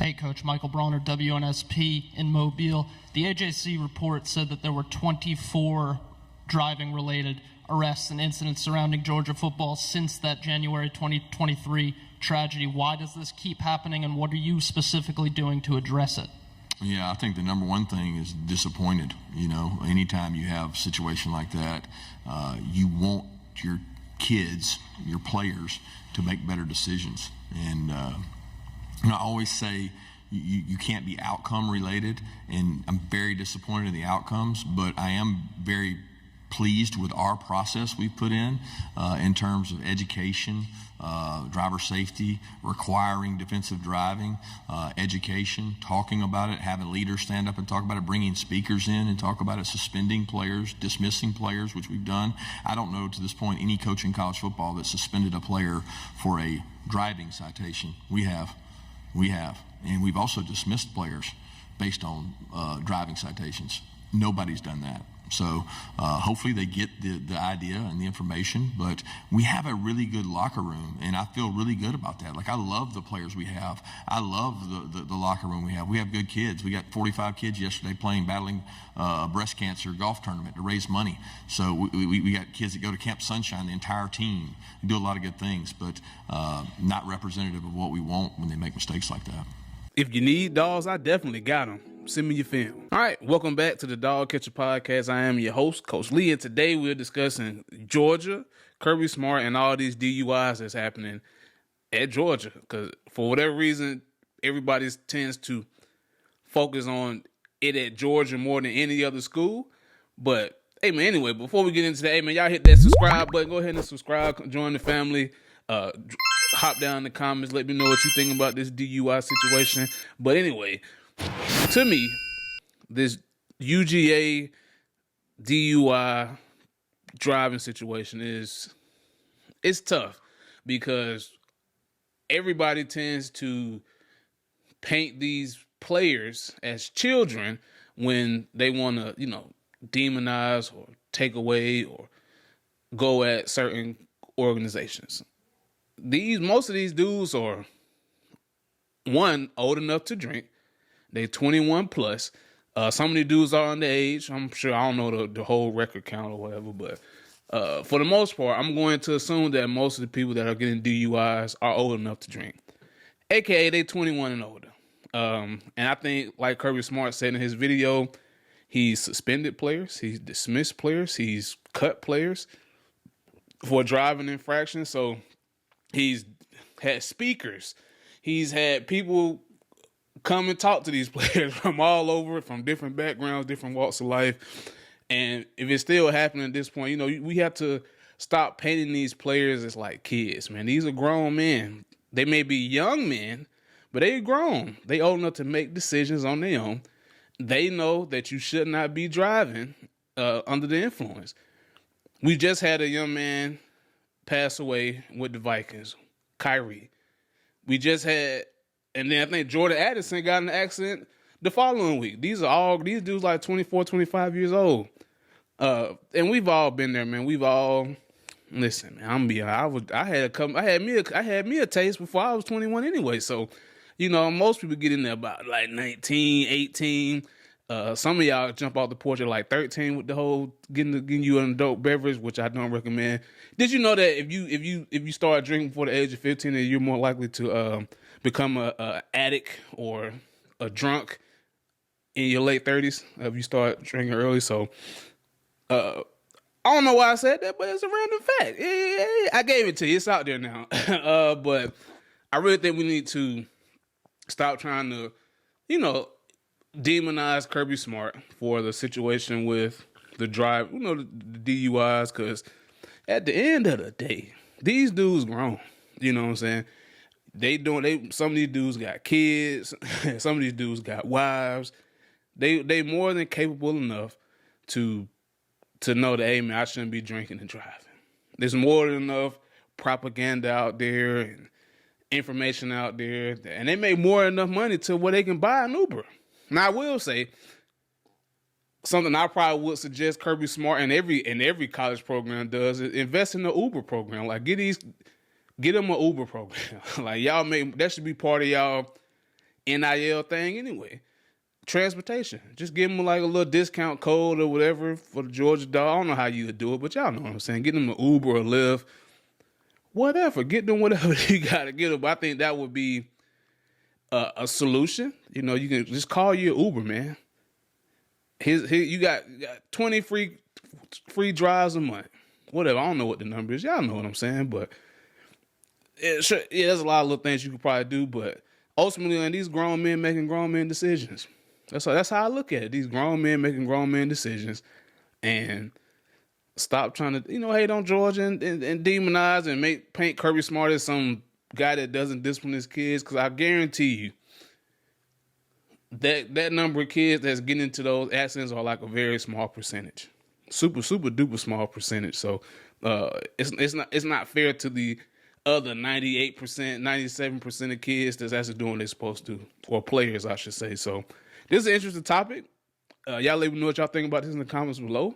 Hey, Coach. Michael Bronner, WNSP in Mobile. The AJC report said that there were 24 driving-related arrests and incidents surrounding Georgia football since that January 2023 tragedy. Why does this keep happening, and what are you specifically doing to address it? Yeah, I think the number one thing is disappointed. You know, anytime you have a situation like that, you want your kids, your players, to make better decisions. And I always say you can't be outcome related, and I'm very disappointed in the outcomes, but I am very pleased with our process we've put in terms of education, driver safety, requiring defensive driving, education, talking about it, having leaders stand up and talk about it, bringing speakers in and talk about it, suspending players, dismissing players, which we've done. I don't know to this point any coach in college football that suspended a player for a driving citation. We have. And we've also dismissed players based on driving citations. Nobody's done that. So hopefully they get the idea and the information, but we have a really good locker room, and I feel really good about that. Like, I love the players we have. I love the locker room we have. We have good kids. We got 45 kids yesterday battling breast cancer golf tournament to raise money. So we got kids that go to Camp Sunshine, the entire team. We do a lot of good things, but not representative of what we want when they make mistakes like that. If you need dogs, I definitely got them. Send me your film. All right, welcome back to the Dog Catcher Podcast. I am your host, Coach Lee, and today we're discussing Georgia, Kirby Smart, and all these DUIs that's happening at Georgia. Because for whatever reason, everybody tends to focus on it at Georgia more than any other school. But, hey, man, anyway, before we get into that, hey, man, y'all hit that subscribe button. Go ahead and subscribe. Join the family. Hop down in the comments. Let me know what you think about this DUI situation. But anyway, to me, this UGA DUI driving situation it's tough because everybody tends to paint these players as children when they want to, demonize or take away or go at certain organizations. Most of these dudes are, one, old enough to drink. They 21 plus. Some of these dudes are underage. I'm sure, I don't know the whole record count or whatever, but for the most part, I'm going to assume that most of the people that are getting DUIs are old enough to drink, aka they 21 and older. And I think, like Kirby Smart said in his video, he's suspended players, he's dismissed players, he's cut players for driving infractions. So he's had speakers, he's had people come and talk to these players from all over, from different backgrounds, different walks of life. And if it's still happening at this point, we have to stop painting these players as like kids, man. These are grown men. They may be young men, but they're grown. They old enough to make decisions on their own. They know that you should not be driving under the influence. We just had a young man pass away with the Vikings, Kyrie. We just had, and then I think Jordan Addison got in an accident the following week. These dudes like 24, 25 years old. And we've all been there, man. Listen, man, I had me a taste before I was 21 anyway. So, most people get in there about like 19, 18. Some of y'all jump off the porch at like 13 with the whole getting you an adult beverage, which I don't recommend. Did you know that if you start drinking before the age of 15, that you're more likely to become a addict or a drunk in your late 30s if you start drinking early? So I don't know why I said that, but it's a random fact. I gave it to you. It's out there now. But I really think we need to stop trying to, demonize Kirby Smart for the situation with the the DUIs, because at the end of the day, these dudes grown. You know what I'm saying? Some of these dudes got kids. Some of these dudes got wives. They more than capable enough to know that, hey, man, I shouldn't be drinking and driving. There's more than enough propaganda out there and information out there, and they make more than enough money to where they can buy an Uber. Now, I will say something I probably would suggest Kirby Smart and every college program does is invest in the Uber program. Like, get them an Uber program. Like, that should be part of y'all NIL thing anyway. Transportation. Just give them like a little discount code or whatever for the Georgia Dog. I don't know how you would do it, but y'all know what I'm saying. Get them an Uber or Lyft. Whatever. Get them whatever you got to get them. But I think that would be a solution. You know, you can just call your Uber, man. You got 20 free drives a month. Whatever. I don't know what the number is. Y'all know what I'm saying. But there's a lot of little things you could probably do. But ultimately, man, these grown men making grown men decisions. That's how I look at it. These grown men making grown men decisions. And stop trying to, hate on Georgia and demonize and paint Kirby Smart as some guy that doesn't discipline his kids. Because I guarantee you that number of kids that's getting into those accidents are like a very small percentage. Super, super duper small percentage. So it's not fair to the other 98%, 97% of kids that's actually doing what they're supposed to, or players, I should say. So this is an interesting topic. Y'all let me know what y'all think about this in the comments below.